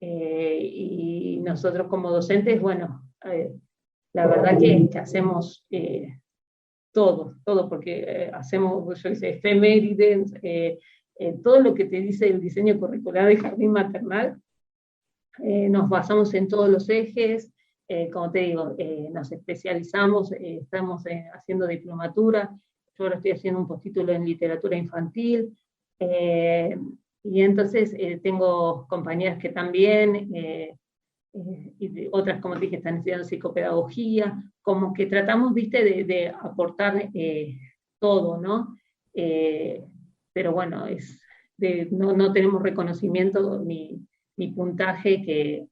Y nosotros como docentes, bueno, la verdad que hacemos todo, porque hacemos, yo hice efemérides, todo lo que te dice el diseño curricular de jardín maternal, nos basamos en todos los ejes, como te digo, nos especializamos, estamos haciendo diplomatura, yo ahora estoy haciendo un postítulo en literatura infantil, y entonces tengo compañeras que también, y otras, como te dije, están estudiando psicopedagogía, como que tratamos, viste, de aportar todo, ¿no? Pero bueno, no tenemos reconocimiento ni puntaje, que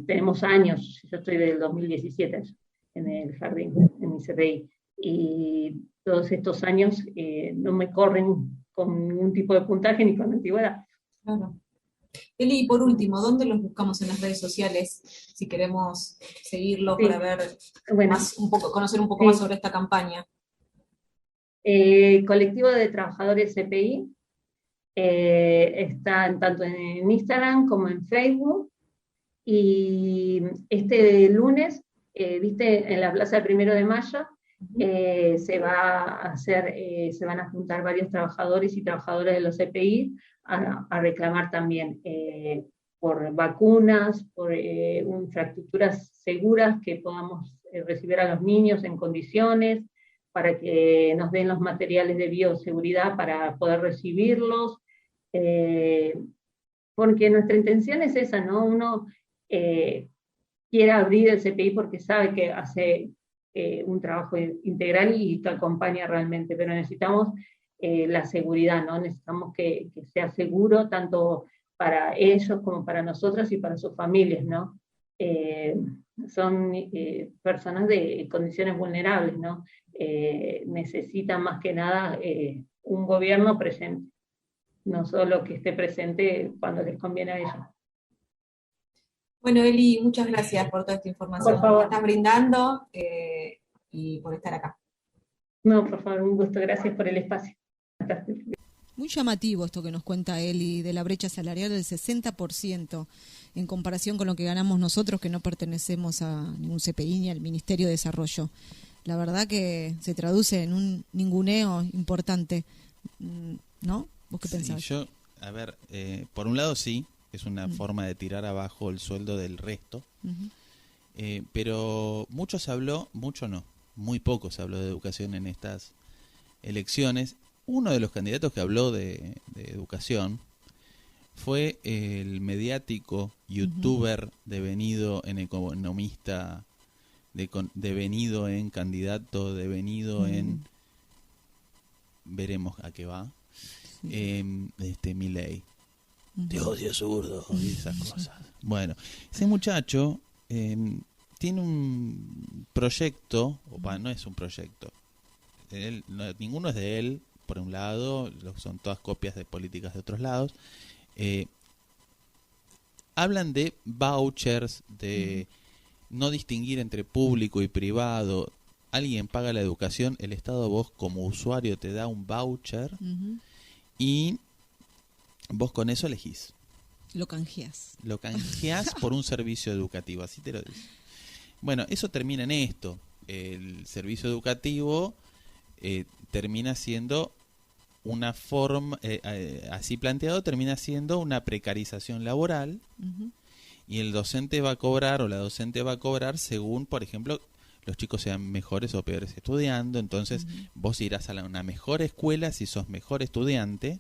tenemos años. Yo estoy del 2017 en el jardín, en mi CPI, y todos estos años no me corren con ningún tipo de puntaje ni con antigüedad. Claro. Eli, y por último, ¿dónde los buscamos en las redes sociales si queremos seguirlos para ver conocer un poco más sobre esta campaña? Colectivo de Trabajadores CPI está tanto en Instagram como en Facebook, y este lunes, viste, en la Plaza del 1 de Mayo, se van a juntar varios trabajadores y trabajadoras de los CPI a reclamar también por vacunas, por infraestructuras seguras, que podamos recibir a los niños en condiciones, para que nos den los materiales de bioseguridad para poder recibirlos, porque nuestra intención es esa, ¿no? Uno quiere abrir el CPI porque sabe que hace un trabajo integral y que acompaña realmente, pero necesitamos la seguridad, ¿no? Necesitamos que sea seguro tanto para ellos como para nosotros y para sus familias, ¿no? Son personas de condiciones vulnerables, ¿no? Necesitan más que nada un gobierno presente, no solo que esté presente cuando les conviene a ellos. Bueno, Eli, muchas gracias por toda esta información que estás brindando y por estar acá. No, por favor, un gusto, gracias por el espacio. Muy llamativo esto que nos cuenta Eli de la brecha salarial del 60% en comparación con lo que ganamos nosotros, que no pertenecemos a ningún CPI ni al Ministerio de Desarrollo. La verdad que se traduce en un ninguneo importante, ¿no? ¿Vos qué pensás? Sí, yo, a ver, por un lado sí, es una forma de tirar abajo el sueldo del resto, pero mucho se habló, mucho no, muy poco se habló de educación en estas elecciones. Uno de los candidatos que habló de educación fue el mediático youtuber devenido en economista, devenido en candidato, devenido en... veremos a qué va. Milei. Te odio, zurdo, y esas cosas. Bueno, ese muchacho tiene un proyecto, no es un proyecto, ninguno es de él, por un lado, son todas copias de políticas de otros lados. Hablan de vouchers, de no distinguir entre público y privado. Alguien paga la educación, el Estado, vos como usuario te da un voucher y vos con eso elegís. Lo canjeás. Lo canjeás por un servicio educativo, así te lo dice. Bueno, eso termina en esto. El servicio educativo termina siendo una forma, así planteado, termina siendo una precarización laboral, y el docente va a cobrar, o la docente va a cobrar según, por ejemplo, los chicos sean mejores o peores estudiando. Entonces vos irás a una mejor escuela si sos mejor estudiante.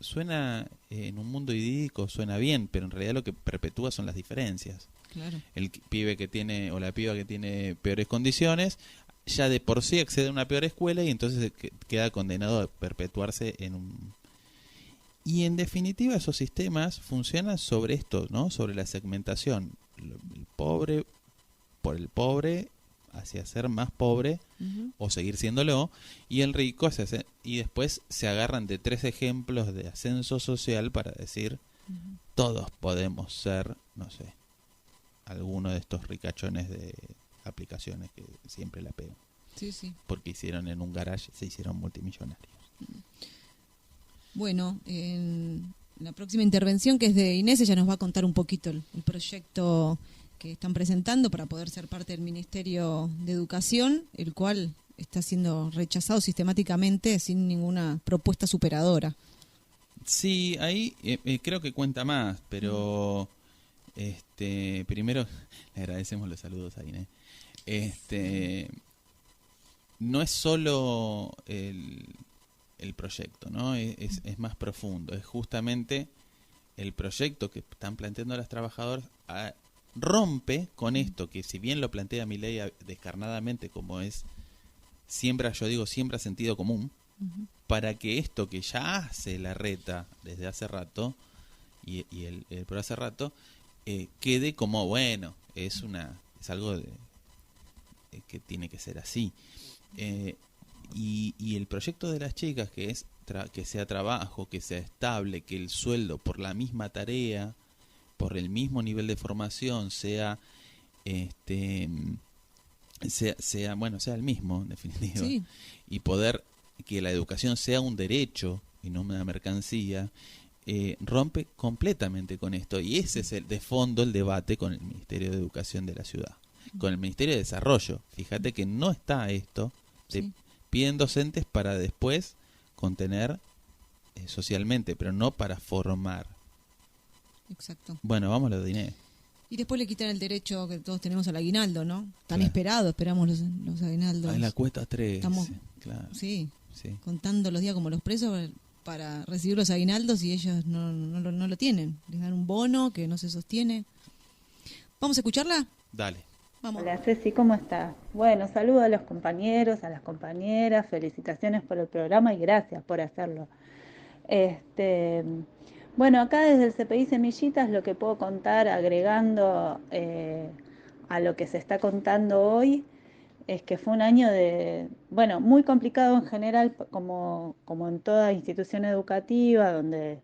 Suena, en un mundo idílico suena bien, pero en realidad lo que perpetúa son las diferencias. Claro. El pibe que tiene, o la piba que tiene peores condiciones, ya de por sí accede a una peor escuela y entonces queda condenado a perpetuarse en un... Y en definitiva esos sistemas funcionan sobre esto, ¿no? Sobre la segmentación. El pobre por el pobre hacia ser más pobre o seguir siéndolo, y el rico y después se agarran de 3 ejemplos de ascenso social para decir todos podemos ser, no sé, alguno de estos ricachones de aplicaciones que siempre la pegan. Sí, sí. Porque hicieron en un garage, se hicieron multimillonarios. Bueno, en la próxima intervención, que es de Inés, ella nos va a contar un poquito el proyecto que están presentando para poder ser parte del Ministerio de Educación, el cual está siendo rechazado sistemáticamente sin ninguna propuesta superadora. Sí, ahí creo que cuenta más, pero primero le agradecemos los saludos a Inés. No es solo el proyecto, ¿no? Es más profundo. Es justamente el proyecto que están planteando las trabajadoras rompe con esto que, si bien lo plantea Milei descarnadamente como es siembra, yo digo, siembra sentido común, para que esto que ya hace la reta desde hace rato, y el por hace rato, quede como, bueno, es algo que tiene que ser así. Y el proyecto de las chicas, que es que sea trabajo, que sea estable, que el sueldo por la misma tarea, por el mismo nivel de formación sea sea el mismo, en definitiva. Sí. Y poder que la educación sea un derecho y no una mercancía, rompe completamente con esto. Y ese es de fondo el debate con el Ministerio de Educación de la ciudad. Con el Ministerio de Desarrollo. Fíjate que no está esto. Sí. Piden docentes para después contener socialmente, pero no para formar. Exacto. Bueno, vamos a lo de Inés. Y después le quitan el derecho que todos tenemos al aguinaldo, ¿no? Tan esperado, esperamos los aguinaldos. En la cuesta 3. Estamos, claro. Sí, contando los días como los presos para recibir los aguinaldos y ellos no lo tienen. Les dan un bono que no se sostiene. ¿Vamos a escucharla? Dale. Vamos. Hola Ceci, ¿cómo estás? Bueno, saludo a los compañeros, a las compañeras, felicitaciones por el programa y gracias por hacerlo. Bueno, acá desde el CPI Semillitas lo que puedo contar, agregando a lo que se está contando hoy, es que fue un año muy complicado en general, como en toda institución educativa, donde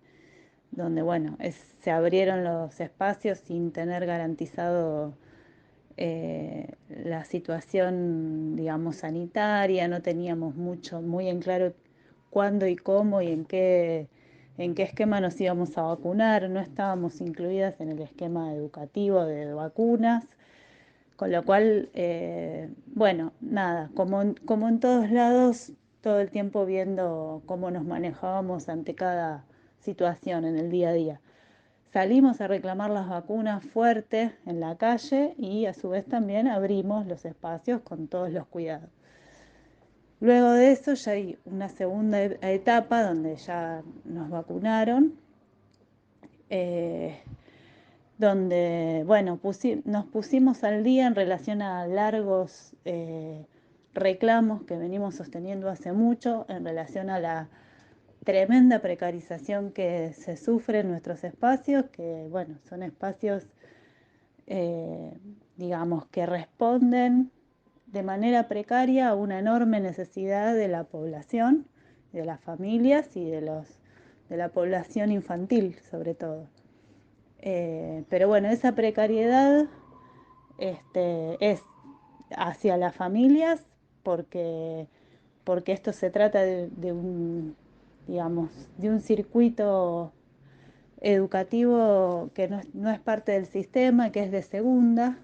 se abrieron los espacios sin tener garantizado la situación, digamos, sanitaria, no teníamos muy en claro cuándo y cómo y en qué esquema nos íbamos a vacunar, no estábamos incluidas en el esquema educativo de vacunas, con lo cual, como en todos lados, todo el tiempo viendo cómo nos manejábamos ante cada situación en el día a día. Salimos a reclamar las vacunas fuertes en la calle y a su vez también abrimos los espacios con todos los cuidados. Luego de eso ya hay una segunda etapa donde ya nos vacunaron, donde nos pusimos al día en relación a largos reclamos que venimos sosteniendo hace mucho en relación a la tremenda precarización que se sufre en nuestros espacios, que son espacios, que responden de manera precaria a una enorme necesidad de la población, de las familias y de la población infantil, sobre todo. Pero esa precariedad es hacia las familias porque esto se trata de un circuito educativo que no es parte del sistema, que es de segunda,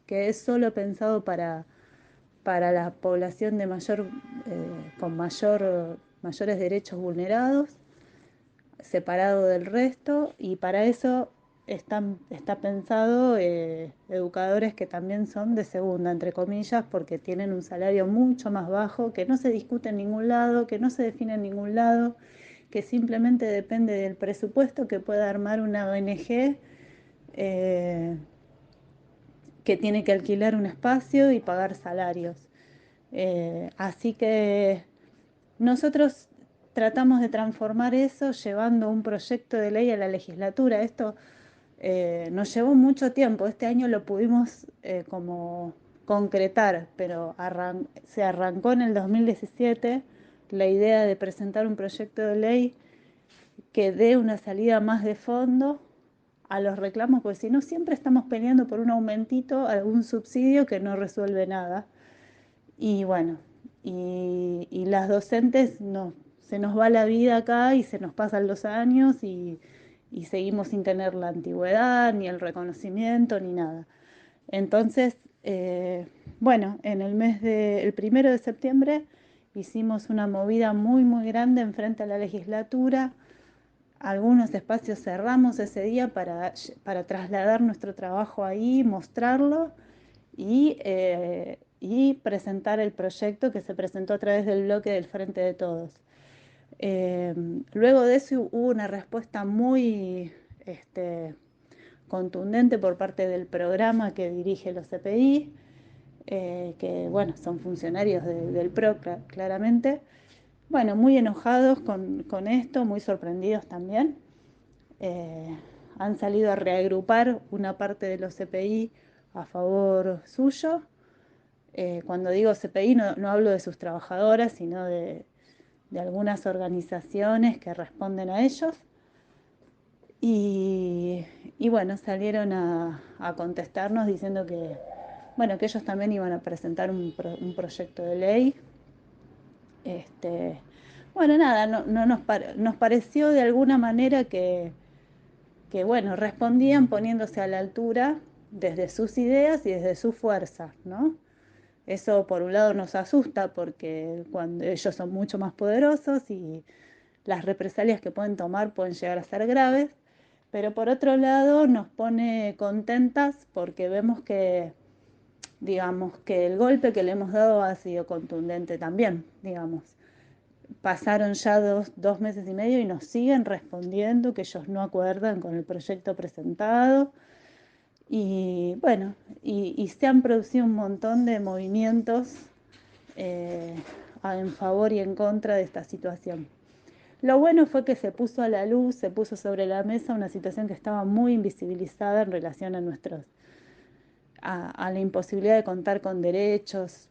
que es solo pensado para la población con mayores derechos vulnerados, separado del resto, y para eso está pensado educadores que también son de segunda, entre comillas, porque tienen un salario mucho más bajo, que no se discute en ningún lado, que no se define en ningún lado, que simplemente depende del presupuesto que pueda armar una ONG que tiene que alquilar un espacio y pagar salarios. Así que nosotros tratamos de transformar eso llevando un proyecto de ley a la legislatura. Esto nos llevó mucho tiempo. Este año lo pudimos como concretar, pero se arrancó en el 2017 la idea de presentar un proyecto de ley que dé una salida más de fondo a los reclamos, porque si no siempre estamos peleando por un aumentito, algún subsidio que no resuelve nada. Y y las docentes se nos va la vida acá y se nos pasan los años y seguimos sin tener la antigüedad, ni el reconocimiento, ni nada. Entonces, en el 1 de septiembre hicimos una movida muy, muy grande enfrente a la legislatura. Algunos espacios cerramos ese día para trasladar nuestro trabajo ahí, mostrarlo y presentar el proyecto que se presentó a través del bloque del Frente de Todos. Luego de eso hubo una respuesta muy contundente por parte del programa que dirige los CPI, que bueno, son funcionarios del PRO claramente. Bueno, muy enojados con esto, muy sorprendidos también. Han salido a reagrupar una parte de los CPI a favor suyo. Cuando digo CPI no hablo de sus trabajadoras, sino de algunas organizaciones que responden a ellos. Y bueno, salieron a contestarnos diciendo que, bueno, que ellos también iban a presentar un proyecto de ley. Bueno, nada, nos pareció de alguna manera que bueno, respondían poniéndose a la altura desde sus ideas y desde su fuerza, ¿no? Eso por un lado nos asusta porque cuando ellos son mucho más poderosos y las represalias que pueden tomar pueden llegar a ser graves, pero por otro lado nos pone contentas porque vemos que, digamos, que el golpe que le hemos dado ha sido contundente también, digamos. Pasaron ya dos meses y medio y nos siguen respondiendo que ellos no acuerdan con el proyecto presentado. Y bueno, y se han producido un montón de movimientos en favor y en contra de esta situación. Lo bueno fue que se puso a la luz, se puso sobre la mesa una situación que estaba muy invisibilizada en relación a la imposibilidad de contar con derechos.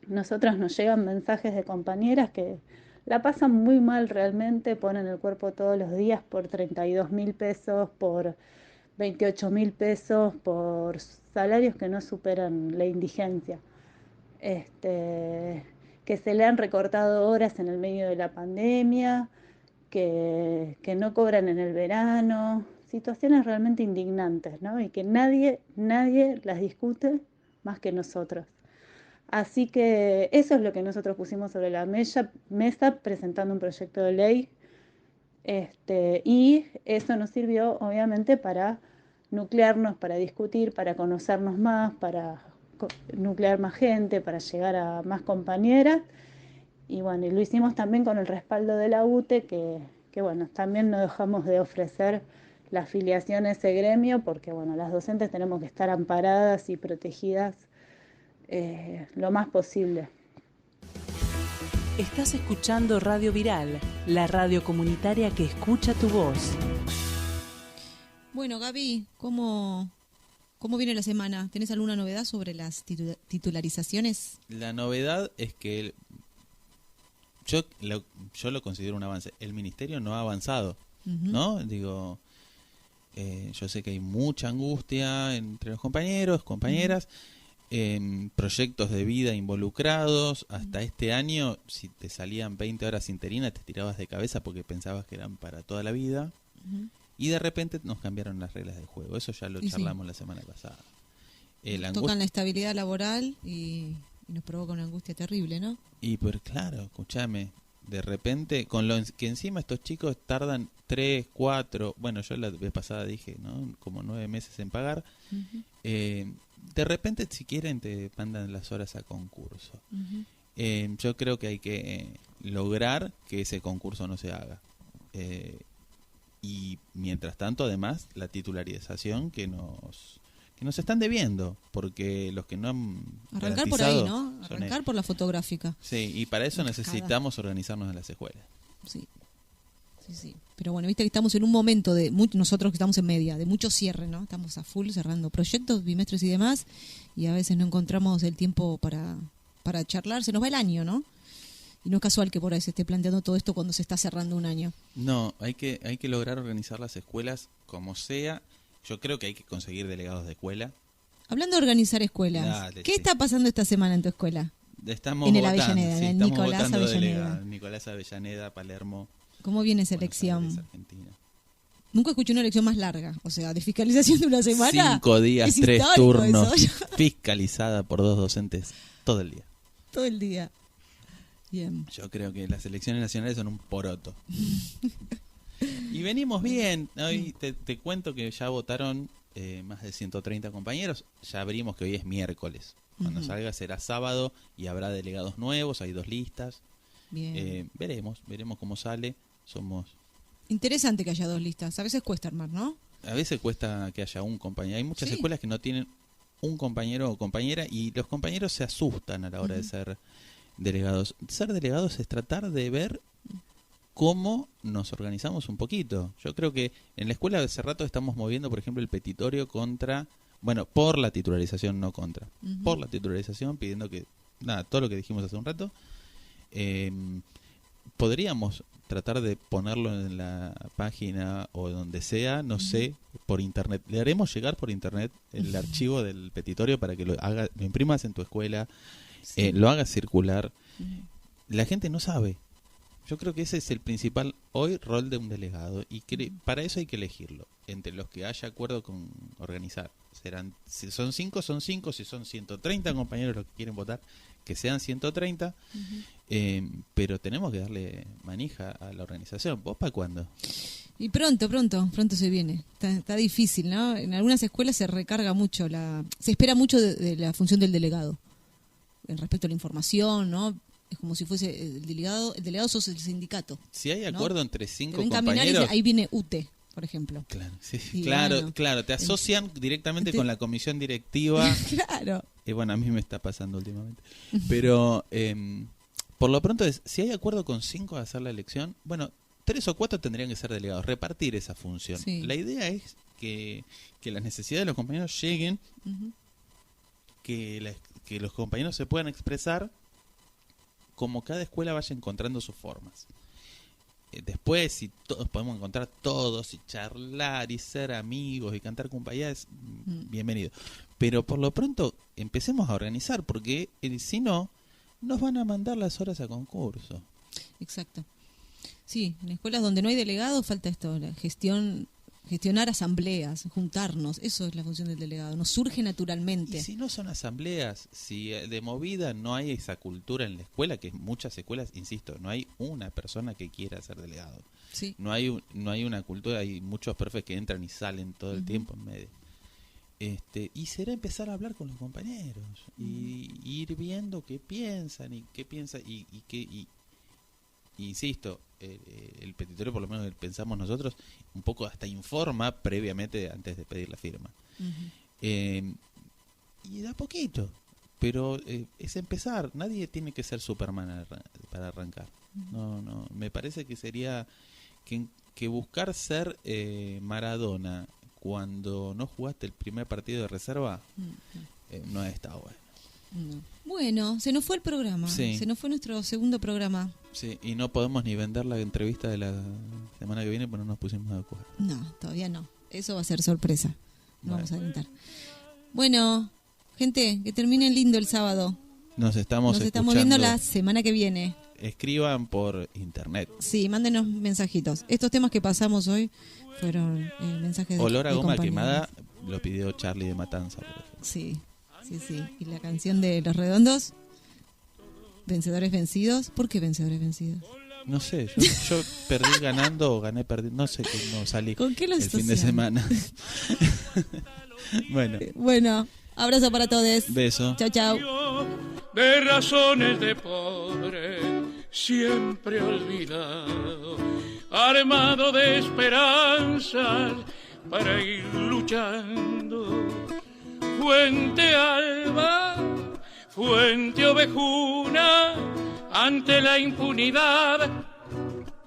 Nosotros nos llegan mensajes de compañeras que la pasan muy mal realmente, ponen el cuerpo todos los días por 32.000 pesos, por 28.000 pesos, por salarios que no superan la indigencia. Que se le han recortado horas en el medio de la pandemia, que no cobran en el verano, situaciones realmente indignantes, ¿no? Y que nadie las discute más que nosotros. Así que eso es lo que nosotros pusimos sobre la mesa presentando un proyecto de ley, y eso nos sirvió obviamente para nuclearnos, para discutir, para conocernos más, para nuclear más gente, para llegar a más compañeras. Y bueno, y lo hicimos también con el respaldo de la UTE, que bueno, también no dejamos de ofrecer la afiliación a ese gremio, porque bueno, las docentes tenemos que estar amparadas y protegidas lo más posible. Estás escuchando Radio Viral, la radio comunitaria que escucha tu voz. Bueno, Gaby, ¿cómo viene la semana? ¿Tenés alguna novedad sobre las titularizaciones? La novedad es que yo lo considero un avance. El ministerio no ha avanzado, ¿no? Digo, yo sé que hay mucha angustia entre los compañeros, compañeras, proyectos de vida involucrados. Hasta este año, si te salían 20 horas interinas, te tirabas de cabeza porque pensabas que eran para toda la vida. Y de repente nos cambiaron las reglas del juego. Eso ya lo charlamos la semana pasada. Tocan la estabilidad laboral y nos provoca una angustia terrible, ¿no? Y pues claro, escúchame, de repente, con lo que encima estos chicos tardan 3, 4, bueno, yo la vez pasada dije, ¿no? Como 9 meses en pagar. De repente, si quieren, te mandan las horas a concurso. Yo creo que hay que lograr que ese concurso no se haga. Y mientras tanto, además, la titularización que nos están debiendo, porque los que no han arrancar por ahí, ¿no? Arrancar por la fotográfica. Sí, y para eso necesitamos organizarnos en las escuelas. Sí. Pero bueno, viste que estamos en un momento nosotros que estamos en media, de mucho cierre, ¿no? Estamos a full cerrando proyectos, bimestres y demás, y a veces no encontramos el tiempo para charlar, se nos va el año, ¿no? Y no es casual que por ahí se esté planteando todo esto cuando se está cerrando un año. No, hay que lograr organizar las escuelas como sea. Yo creo que hay que conseguir delegados de escuela. Hablando de organizar escuelas, ¿qué está pasando esta semana en tu escuela? Estamos en votando, el Avellaneda, en Nicolás Avellaneda. Nicolás Avellaneda, Palermo. ¿Cómo viene esa elección? Nunca escuché una elección más larga, o sea, de fiscalización de una semana. 5 días, 3 turnos, fiscalizada por 2 docentes todo el día. Todo el día. Bien. Yo creo que las elecciones nacionales son un poroto. Y venimos bien. Hoy te cuento que ya votaron más de 130 compañeros. Ya abrimos que hoy es miércoles. Cuando salga será sábado y habrá delegados nuevos. Hay 2 listas. Bien. Veremos cómo sale. Interesante que haya 2 listas. A veces cuesta armar, ¿no? A veces cuesta que haya un compañero. Hay muchas escuelas que no tienen un compañero o compañera, y los compañeros se asustan a la hora de ser delegados. Ser delegados es tratar de ver cómo nos organizamos un poquito. Yo creo que en la escuela hace rato estamos moviendo, por ejemplo, el petitorio contra, bueno, por la titularización, no contra, por la titularización, pidiendo que, nada, todo lo que dijimos hace un rato, podríamos tratar de ponerlo en la página o donde sea, no sé, por internet. Le haremos llegar por internet el archivo del petitorio para que lo imprimas en tu escuela, lo hagas circular. La gente no sabe. Yo creo que ese es el principal hoy rol de un delegado, y que para eso hay que elegirlo entre los que haya acuerdo con organizar. Serán, si son 5, son 5, si son 130 compañeros los que quieren votar, que sean 130, pero tenemos que darle manija a la organización. ¿Vos para cuándo? Y pronto se viene. Está difícil, ¿no? En algunas escuelas se recarga mucho, se espera mucho de la función del delegado en respecto a la información, ¿no? Es como si fuese el delegado sos el sindicato. Si hay acuerdo, ¿no?, entre 5 compañeros, ahí viene UTE, por ejemplo. Claro, sí, claro, te asocian directamente con la comisión directiva. Claro. Y bueno, a mí me está pasando últimamente. Pero por lo pronto, si hay acuerdo con 5 de hacer la elección, bueno, 3 o 4 tendrían que ser delegados, repartir esa función. Sí. La idea es que las necesidades de los compañeros lleguen, que los compañeros se puedan expresar como cada escuela vaya encontrando sus formas. Después, si todos podemos encontrar todos y charlar y ser amigos y cantar compañías, bienvenido. Pero por lo pronto empecemos a organizar, porque si no, nos van a mandar las horas a concurso. Exacto. Sí, en escuelas donde no hay delegados falta esto, la gestionar asambleas, juntarnos, eso es la función del delegado, nos surge naturalmente. Y si no son asambleas, si de movida no hay esa cultura en la escuela, que en muchas escuelas, insisto, no hay una persona que quiera ser delegado. Sí. No hay una cultura, hay muchos profes que entran y salen todo el tiempo en medio. Y será empezar a hablar con los compañeros y ir viendo qué piensan y insisto, el petitorio, por lo menos pensamos nosotros, un poco hasta informa previamente antes de pedir la firma. Y da poquito, pero es empezar. Nadie tiene que ser Superman para arrancar. No, me parece que sería que buscar ser Maradona cuando no jugaste el primer partido de reserva no está bueno. No. Bueno, se nos fue el programa, se nos fue nuestro segundo programa. Sí, y no podemos ni vender la entrevista de la semana que viene porque no nos pusimos de acuerdo. No, todavía no. Eso va a ser sorpresa. No vamos a adelantar. Bueno, gente, que terminen lindo el sábado. Nos estamos viendo la semana que viene. Escriban por internet. Sí, mándenos mensajitos. Estos temas que pasamos hoy fueron mensajes de Olor a goma compañeros. quemada lo pidió Charlie de Matanza, por ejemplo. Sí. Y la canción de Los Redondos, Vencedores Vencidos. ¿Por qué Vencedores Vencidos? No sé, yo perdí ganando o gané perdiendo, no sé cómo salí. ¿Con qué lo el fin de semana? Bueno, abrazo para todos. Beso. Chao. De razones de pobre, siempre olvidado, armado de esperanzas para ir luchando. Fuente alba, fuente ovejuna, ante la impunidad,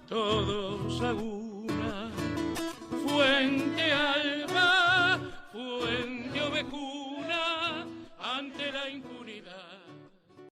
todos a una. Fuente alba.